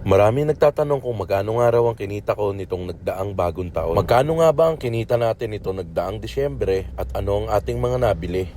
Maraming nagtatanong kung magkano nga raw ang kinita ko nitong nagdaang bagong taon. Magkano nga ba ang kinita natin nitong nagdaang Disyembre at ano ang ating mga nabili?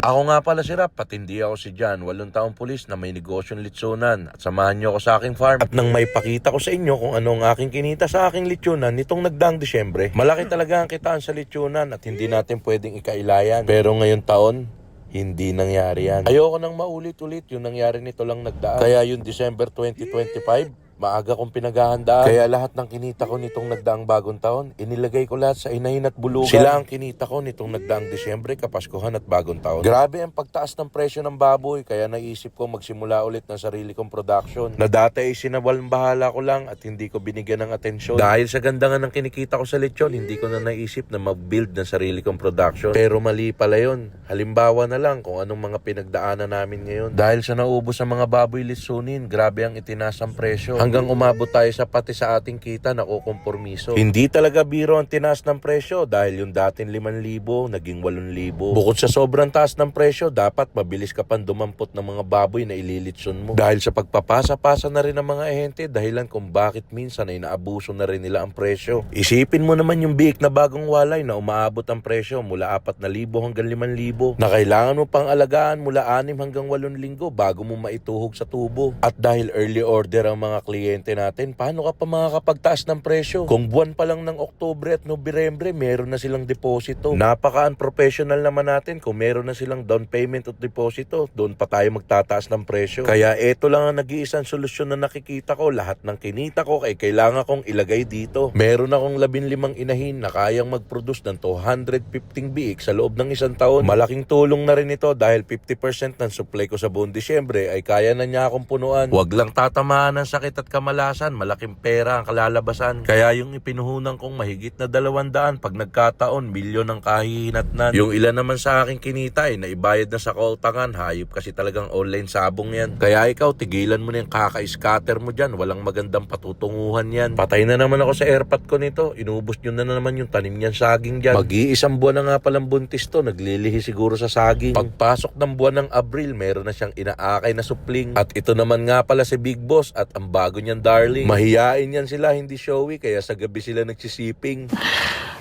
Ako nga pala si Rap, patindi ako si Jan, 8 taong pulis na may negosyong litsunan at samahan niyo ako sa aking farm. At nang may pakita ko sa inyo kung ano ang aking kinita sa aking litsunan nitong nagdaang Disyembre, malaki talaga ang kitaan sa litsunan at hindi natin pwedeng ikailayan. Pero ngayon taon, hindi nangyari yan. Ayoko nang maulit-ulit yung nangyari nito lang nagdaan. Kaya yung December 2025, maaga kong pinaghahandaan. Kaya lahat ng kinita ko nitong nagdaang bagong taon, inilagay ko lahat sa inahin at bulugan. Sila ang kinita ko nitong nagdaang Disyembre, Kapaskuhan at bagong taon. Grabe ang pagtaas ng presyo ng baboy, kaya naisip ko magsimula ulit ng sarili kong production. Na dati ay sinawal-bahala ko lang at hindi ko binigyan ng atensyon. Dahil sa ganda nga ng kinikita ko sa lechon, hindi ko na naisip na mag-build ng sarili kong production. Pero mali pala yun. Halimbawa na lang kung anong mga pinagdaanan namin ngayon. Dahil sa naubos sa mga baboy litsunin, grabe ang itinasang presyo. Hanggang umabot tayo sa pati sa ating kita na kukompormiso. Hindi talaga biro ang tinaas ng presyo dahil yung dating 5,000 naging 8,000. Bukod sa sobrang taas ng presyo, dapat mabilis ka pang dumampot ng mga baboy na ililitson mo. Dahil sa pagpapasa-pasa na rin ng mga ahente, dahilan kung bakit minsan ay naabuso na rin nila ang presyo. Isipin mo naman yung biik na bagong walay na umaabot ang presyo mula 4,000 hanggang 5,000 na kailangan mo pang alagaan mula 6 hanggang 8 linggo bago mo maituhog sa tubo. At dahil early order ang mga kliyente natin, paano ka pa makakapagtaas ng presyo? Kung buwan pa lang ng Oktubre at Nobyembre, meron na silang deposito. Napaka-unprofessional naman natin kung meron na silang down payment at deposito, doon pa tayo magtataas ng presyo. Kaya eto lang ang nag-iisang solusyon na nakikita ko. Lahat ng kinita ko ay kailangan kong ilagay dito. Meron akong 15 inahin na kayang mag-produce ng 215 biik sa loob ng isang taon. Malaking tulong na rin ito dahil 50% ng supply ko sa buong Disyembre ay kaya na niya akong punuan. Huwag lang tatamaan ng sakit at kamalasan, malaking pera ang kalalabasan. Kaya yung ipinuhunan kong mahigit na 200 pag nagkataon, milyon ang kahihinatnan. Yung ilan naman sa aking kinita ay naibayad na sa kautangan, hayop kasi talagang online sabong yan. Kaya ikaw, tigilan mo na yung kaka-scatter mo dyan, walang magandang patutunguhan yan. Patay na naman ako sa airpot ko nito, inubos nyo na naman yung tanim niyan saging dyan. Mag-iisang buwan na nga palang buntis to, naglilihi siguro sa saging. Pagpasok ng buwan ng Abril, meron na siyang inaakay na supling. At ito naman nga pala si Big Boss at ang bago niyan darling. Mahiyain yan sila, hindi showy, kaya sa gabi sila nagsisiping.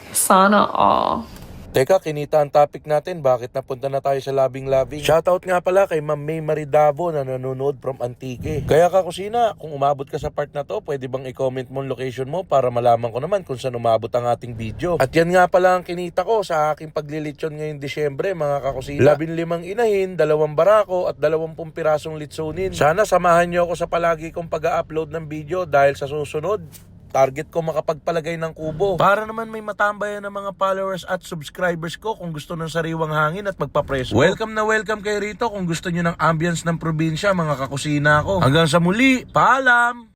Sana all. Teka, kinita ang topic natin, bakit napunta na tayo sa labing-labing? Shoutout nga pala kay Ma'am May Maridavo na nanonood from Antique. Kaya kakusina, kung umabot ka sa part na to, pwede bang i-comment mo ang location mo para malaman ko naman kung saan umabot ang ating video. At yan nga pala ang kinita ko sa aking paglilitsyon ngayong Disyembre, mga kakusina. 15 inahin, 2 barako at 20 pirasong litsunin. Sana samahan nyo ako sa palagi kong pag-upload ng video dahil sa susunod, target ko makapagpalagay ng kubo. Para naman may matambayan ng mga followers at subscribers ko kung gusto ng sariwang hangin at magpapreso. Welcome na welcome kayo rito kung gusto nyo ng ambience ng probinsya, mga kakusina ko. Hanggang sa muli, paalam!